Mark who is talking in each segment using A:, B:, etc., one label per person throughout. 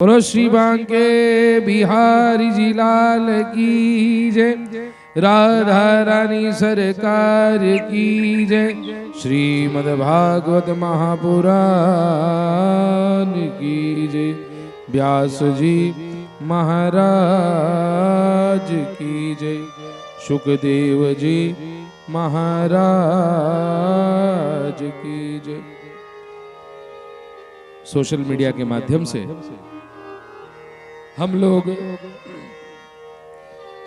A: बोलो श्री बांके बिहारी जी लाल की जय, राधा रानी सरकार की जय, श्रीमद् भागवत महापुराण की जय, व्यास जी महाराज की जय, सुखदेव जी महाराज की जय। सोशल मीडिया के माध्यम से हम लोग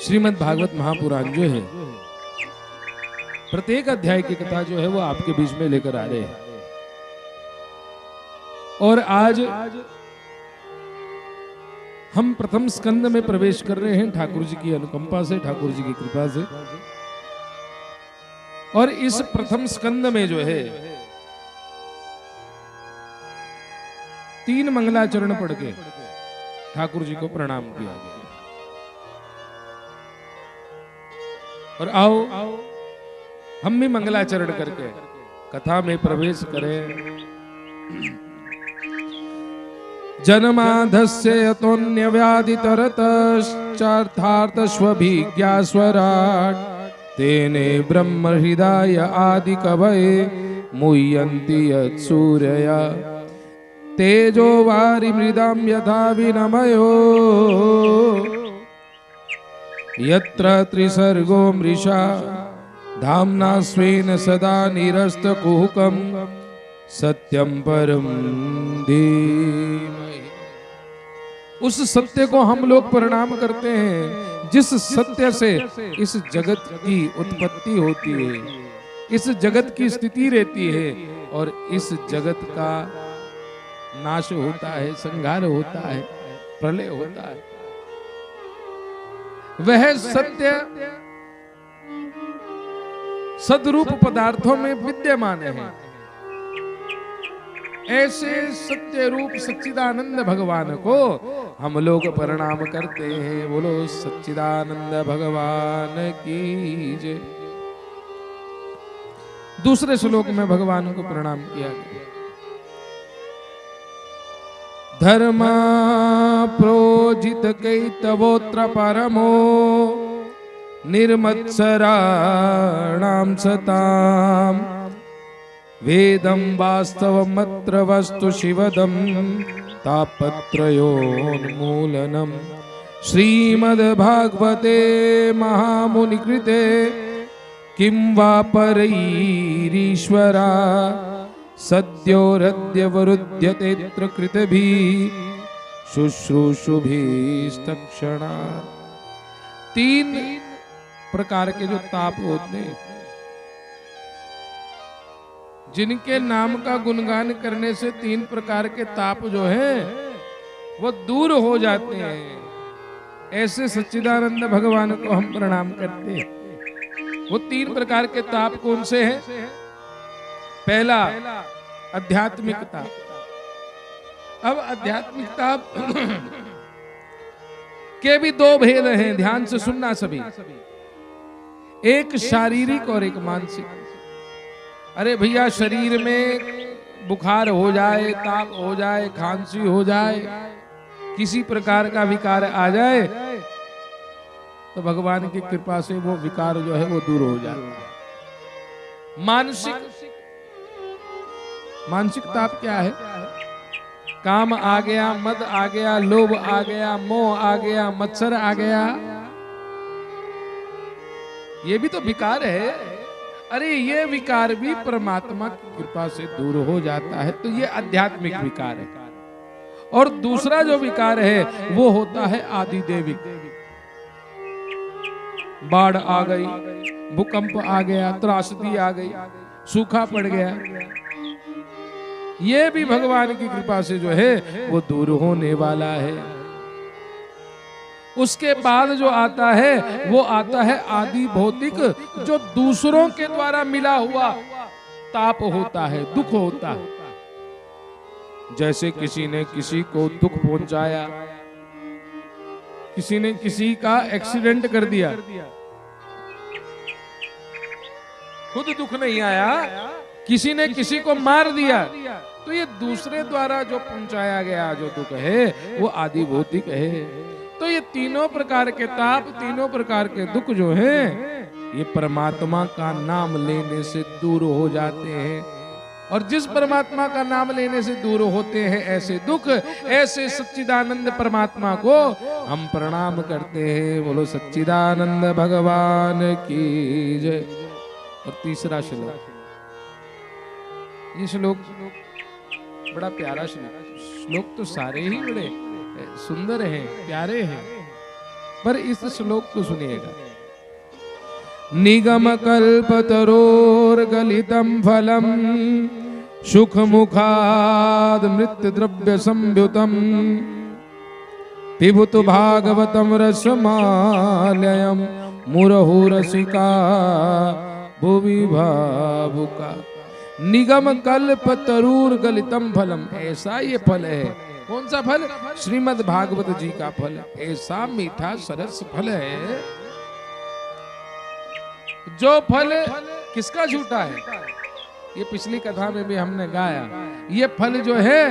A: श्रीमद् भागवत महापुराण जो है, प्रत्येक अध्याय की कथा जो है वो आपके बीच में लेकर आ रहे हैं। और आज हम प्रथम स्कंद में प्रवेश कर रहे हैं ठाकुर जी की अनुकंपा से, ठाकुर जी की कृपा से। और इस प्रथम स्कंद में जो है 3 मंगलाचरण पढ़ के ठाकुर जी को प्रणाम किया गया। और आओ हम भी मंगलाचरण करके कथा में प्रवेश करें। जन्माधस्य यतोन्य व्याधितरतश्चार्थार्थस्वभिज्ञास्वराट् तेने ब्रह्म हृदय आदि कवये मुह्यन्ति यत्सूर्यया तेजो वारि मृदां यथा विनमयो यत्र त्रिसर्गो मृषा धाम्ना स्वेन सदा निरस्तकुहकं सत्यं परं धीमहि। उस सत्य को हम लोग प्रणाम करते हैं जिस सत्य से इस जगत की उत्पत्ति होती है, इस जगत की स्थिति रहती है और इस जगत का नाश होता है, संहार होता है, प्रलय होता है। वह सत्य सदरूप पदार्थों में विद्यमान है। ऐसे सत्य रूप सच्चिदानंद भगवान को हम लोग प्रणाम करते हैं। बोलो सच्चिदानंद भगवान की जय। दूसरे श्लोक में भगवान को प्रणाम किया गया। धर्मा प्रोजित कैतवोत्र परमो निर्मत्सराणां सताम् वेदं वास्तवमत्र वस्तु शिवदं तापत्रयोन्मूलनम् श्रीमद्भागवते महामुनिकृते किं वा परैरीश्वरा सद्योरद्यवरुध्यतेऽत्र कृतभिः शुश्रूषुभिस्तक्षणा। 3 प्रकार के जो ताप होते हैं, जिनके नाम का गुणगान करने से 3 प्रकार के ताप जो हैं वो दूर हो जाते हैं, ऐसे सच्चिदानंद भगवान को हम प्रणाम करते हैं। वो 3 प्रकार के ताप कौन से हैं? पहला आध्यात्मिकता। अब आध्यात्मिकता के भी 2 भेद हैं, ध्यान से सुनना सभी। एक शारीरिक और एक मानसिक। अरे भैया, शरीर में बुखार हो जाए, ताप हो जाए, खांसी हो जाए, किसी प्रकार का विकार आ जाए तो भगवान की कृपा से वो विकार जो है वो दूर हो जाता है। मानसिक ताप क्या है? काम आ गया, मद आ गया, लोभ आ गया, मोह आ गया, मत्सर आ गया, ये भी तो विकार है। अरे ये विकार भी परमात्मा की कृपा से दूर हो जाता है, तो ये आध्यात्मिक विकार है। और दूसरा जो विकार है वो होता है आदिदेविक। बाढ़ आ गई, भूकंप आ गया, त्रासदी आ गई, सूखा पड़ गया, ये भी भगवान की कृपा से जो है वो दूर होने वाला है। उसके बाद जो आता है वो आता है आदि भौतिक, जो दूसरों के द्वारा मिला हुआ ताप होता है, दुख होता है। जैसे किसी ने किसी को दुख पहुंचाया, किसी ने किसी का एक्सीडेंट कर दिया, खुद दुख नहीं आया किसी ने किसी को मार दिया, तो ये दूसरे द्वारा जो पहुंचाया गया जो दुख है वो आदि भौतिक है। तो ये तीनों प्रकार के ताप, तीनों प्रकार के दुख जो हैं, ये परमात्मा का नाम लेने से दूर हो जाते हैं। और जिस परमात्मा का नाम लेने से दूर होते हैं ऐसे दुख, ऐसे सच्चिदानंद परमात्मा को हम प्रणाम करते हैं। बोलो सच्चिदानंद भगवान की जय। और तीसरा श्लोक, ये श्लोक बड़ा प्यारा श्लोक तो सारे ही बड़े सुंदर हैं, प्यारे हैं, पर इस श्लोक को सुनिएगा। निगम कल्पतरोर्गलितं फलम सुख मुखाद मृत्यु द्रव्य संयुतम पिबुत भागवतम रसमालयम मुरहु रसिका भुवि भावुका। निगम कल्प तरूर गलितम फलम, ऐसा ये फल है। कौन सा फल? श्रीमद् भागवत जी का फल। ऐसा मीठा सरस फल है, जो फल किसका झूठा है? ये पिछली कथा में भी हमने गाया। ये फल जो है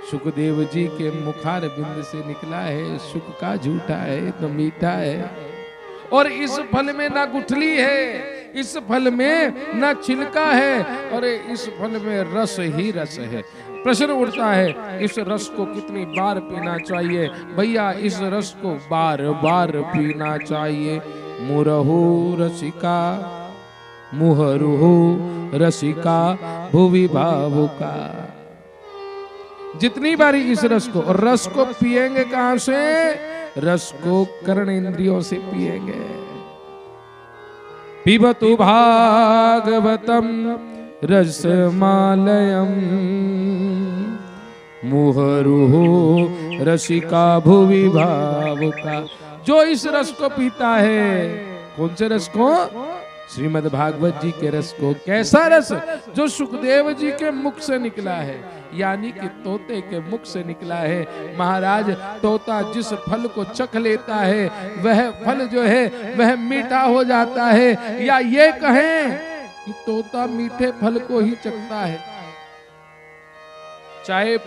A: सुखदेव जी के मुखार बिंद से निकला है, सुख का झूठा है तो मीठा है। और इस फल में ना गुठली है, इस फल में ना छिलका है, और इस फल में रस ही रस है। प्रश्न उठता है, इस रस को कितनी बार पीना चाहिए? भैया इस रस को बार बार पीना चाहिए। मुरहु रसिका मुहरुहु रसिका भुवि भावुका। जितनी बारी इस रस को, और रस को पिएंगे कहां से? रस को कर्ण इंद्रियों से पिएंगे। पिबतु भागवतम रसमालयम मुहरुहु रसिका भुवि भावुका। जो इस रस को पीता है, कौन से रस को? श्रीमद् भागवत जी के रस को। कैसा रस? जो सुखदेव जी के मुख से निकला है, यानी कि तोते के मुख से निकला है। महाराज, तोता जिस फल को चख लेता है वह फल जो है वह मीठा हो जाता है। या ये कहें कि तोता मीठे फल को ही चखता है। चाहे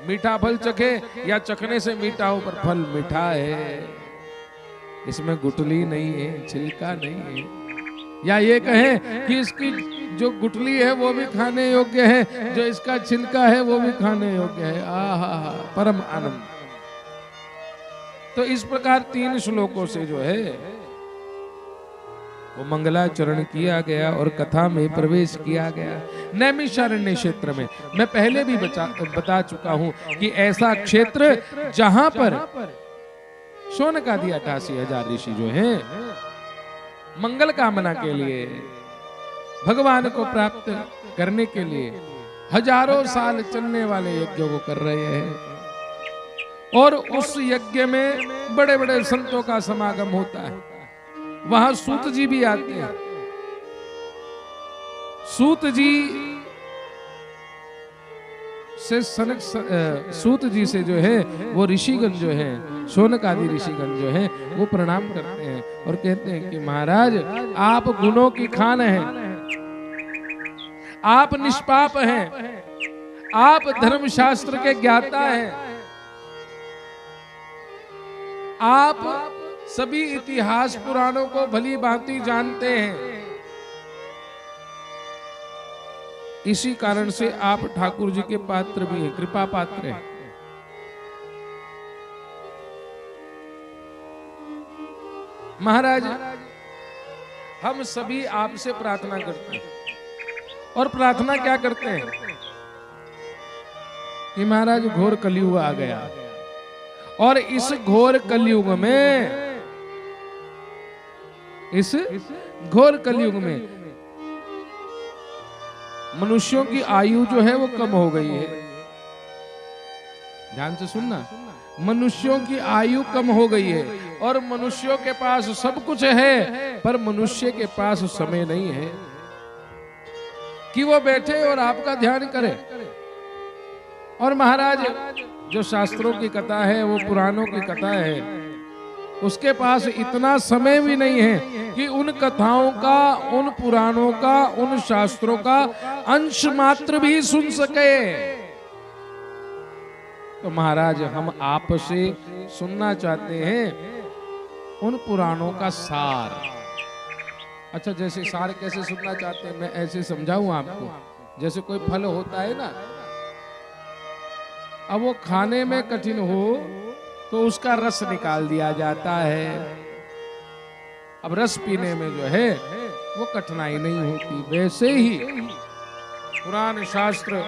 A: मीठा फल चखे या चखने से मीठा हो, पर फल मीठा है, इसमें गुठली नहीं है, छिलका नहीं है। या ये कहें कि इसकी जो गुठली है वो भी खाने योग्य है, जो इसका छिलका है वो भी खाने योग्य है। आहा, परम आनंद। तो इस प्रकार 3 श्लोकों से जो है वो मंगलाचरण किया गया और कथा में प्रवेश किया गया। नैमिषारण्य क्षेत्र में मैं पहले भी बता चुका हूं कि ऐसा क्षेत्र जहां पर शौनक आदि 88,000 ऋषि जो हैं मंगल कामना के लिए, भगवान को प्राप्त करने के लिए हजारों साल चलने वाले यज्ञों को कर रहे हैं। और उस यज्ञ में बड़े बड़े संतों का समागम होता है। वहां सूत जी भी आते हैं। सूत जी से सूत जी से जो है वो ऋषिगण जो है, शौनक आदि ऋषिगण जो है वो प्रणाम करते हैं और कहते हैं कि महाराज आप गुणों की खान हैं, आप निष्पाप हैं, आप धर्मशास्त्र के ज्ञाता हैं, आप सभी इतिहास पुराणों को भली भांति जानते हैं। इसी कारण से आप ठाकुर जी के पात्र भी हैं, कृपा पात्र हैं। महाराज हम सभी आपसे प्रार्थना करते हैं, और प्रार्थना क्या करते हैं कि महाराज घोर कलयुग आ गया, और इस घोर कलयुग में, इस घोर कलयुग में मनुष्यों की आयु जो है वो कम हो गई है। ध्यान से सुनना, मनुष्यों की आयु कम हो गई है और मनुष्यों के पास सब कुछ है, पर मनुष्य के पास समय नहीं है कि वो बैठे और आपका ध्यान करे। और महाराज जो शास्त्रों की कथा है, वो पुराणों की कथा है, उसके पास इतना समय भी नहीं है कि उन कथाओं का, उन पुराणों का, उन शास्त्रों का अंश मात्र भी सुन सके। तो महाराज हम आपसे सुनना चाहते हैं उन पुराणों का सार। अच्छा, जैसे सार कैसे सुनना चाहते हैं, मैं ऐसे समझाऊं आपको। जैसे कोई फल होता है ना, अब वो खाने में कठिन हो तो उसका रस निकाल दिया जाता है। अब रस पीने में जो है वो कठिनाई नहीं होती। वैसे ही पुराण शास्त्र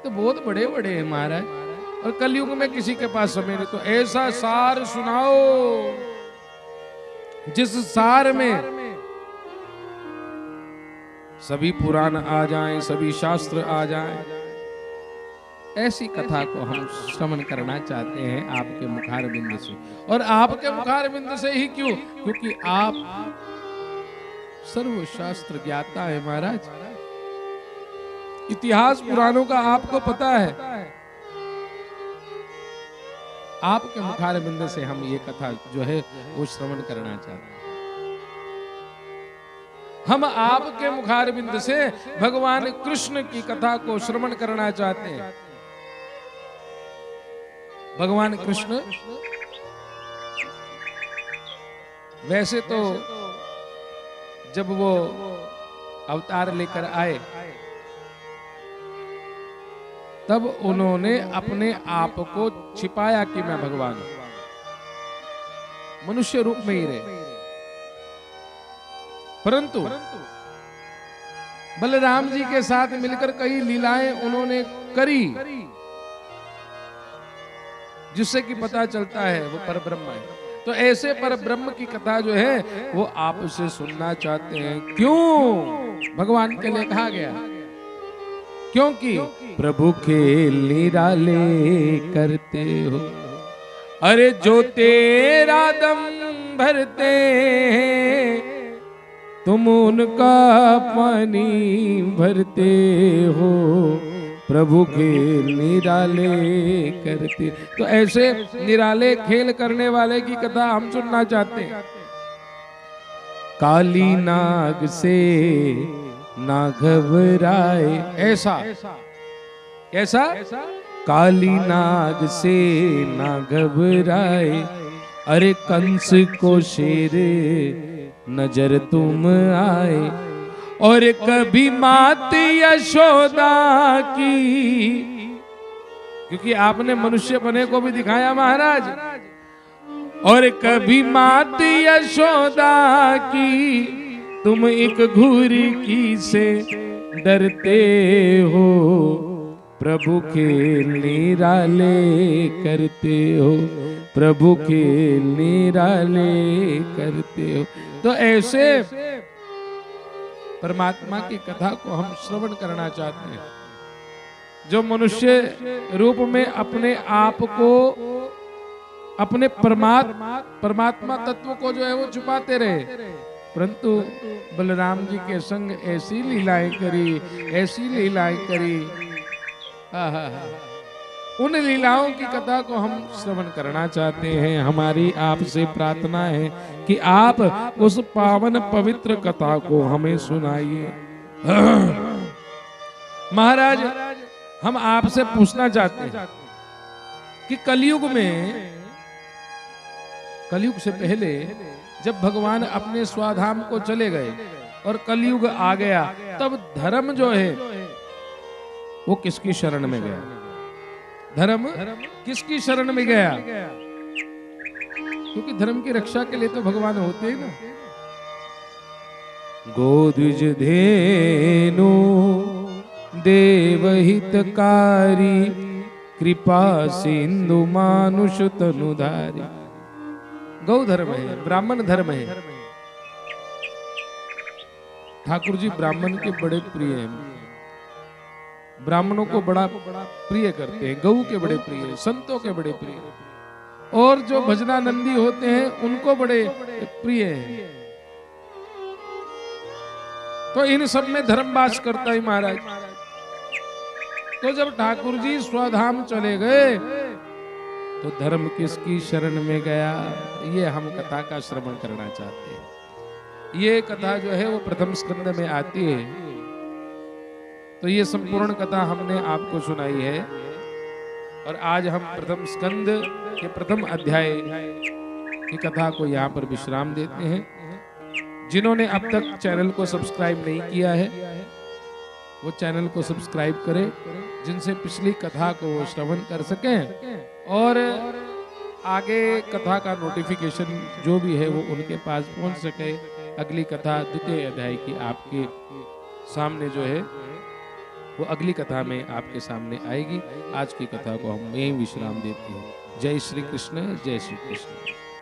A: तो बहुत बड़े बड़े हैं महाराज, और कलयुग में किसी के पास समय नहीं, तो ऐसा सार सुनाओ जिस सार में सभी पुराण आ जाएं, सभी शास्त्र आ जाएं। ऐसी कथा को हम श्रवण करना चाहते हैं आपके मुखारबिंद से। और आपके मुखारबिंद से ही क्यों? क्योंकि आप सर्वशास्त्र ज्ञाता है महाराज। इतिहास पुराणों का आपको पता है। आपके मुखारबिंद से हम ये कथा जो है वो श्रवण करना चाहते हैं। हम आपके मुखारबिंद से भगवान कृष्ण की कथा को श्रवण करना चाहते हैं। भगवान कृष्ण वैसे तो जब वो अवतार लेकर आए तब उन्होंने अपने आप को छिपाया कि मैं भगवान हूं, मनुष्य रूप में ही रहे। परंतु बलराम जी के साथ मिलकर कई लीलाएं उन्होंने करी, जिससे कि पता चलता है वो परब्रह्म है। तो ऐसे परब्रह्म की कथा जो है वो आपसे सुनना चाहते हैं। क्यों? भगवान के लिए कहा गया, क्योंकि प्रभु खेल निराले करते हो। अरे जो तेरा दम भरते हैं तुम उनका पानी भरते हो। प्रभु खेल निराले करते। तो ऐसे निराले खेल करने वाले की कथा हम सुनना चाहते हैं। काली नाग से ना घबराए, ऐसा कैसा? काली नाग से ना घबराए। अरे कंस को शेर नजर तुम आए। और कभी मात यशोदा की, क्योंकि आपने मनुष्य बने को भी दिखाया महाराज। और कभी मात यशोदा की तुम एक घूरी की से डरते हो। प्रभु खेल निराले करते हो। प्रभु खेल निराले करते हो। तो ऐसे परमात्मा की कथा को हम श्रवण करना चाहते हैं, जो मनुष्य रूप में अपने आप को, अपने परमात्मा तत्व को जो है वो छुपाते रहे। परंतु बलराम जी के संग ऐसी लीलाएं करी, ऐसी लीलाएं करी। उन लीलाओं की कथा को हम श्रवण करना चाहते हैं। हमारी आपसे प्रार्थना है कि आप उस पावन पवित्र कथा को हमें सुनाइए। महाराज, हम आपसे पूछना चाहते हैं कि कलयुग से पहले जब भगवान अपने स्वाधाम को चले गए और कलयुग आ गया, तब धर्म जो है वो किसकी शरण में गया? धर्म किसकी शरण में गया? क्योंकि धर्म की रक्षा के लिए तो भगवान होते हैं ना। गोद्विज धेनु देवहितकारी कृपा सिंधु मानुष तनुधारी। गौ धर्म है, ब्राह्मण धर्म है। ठाकुर जी ब्राह्मण के बड़े प्रिय हैं, ब्राह्मणों को बड़ा प्रिय करते हैं, गऊ के बड़े प्रिय, संतों के बड़े प्रिय, और जो भजनानंदी होते हैं उनको बड़े प्रिय हैं। तो इन सब में धर्म वास करता है महाराज। तो जब ठाकुर जी स्वधाम चले गए तो धर्म किसकी शरण में गया, ये हम कथा का श्रवण करना चाहते हैं। ये कथा जो है वो प्रथम स्कंद में आती है। तो ये संपूर्ण कथा हमने आपको सुनाई है और आज हम प्रथम स्कंद के प्रथम अध्याय की कथा को यहाँ पर विश्राम देते हैं। जिन्होंने अब तक चैनल को सब्सक्राइब नहीं किया है वो चैनल को सब्सक्राइब करें, जिनसे पिछली कथा को वो श्रवण कर सकें और आगे कथा का नोटिफिकेशन जो भी है वो उनके पास पहुंच सके। अगली कथा द्वितीय अध्याय की आपके सामने जो है वो अगली कथा में आपके सामने आएगी। आज की कथा को हम यहीं विश्राम देते हैं। जय श्री कृष्ण, जय श्री कृष्ण।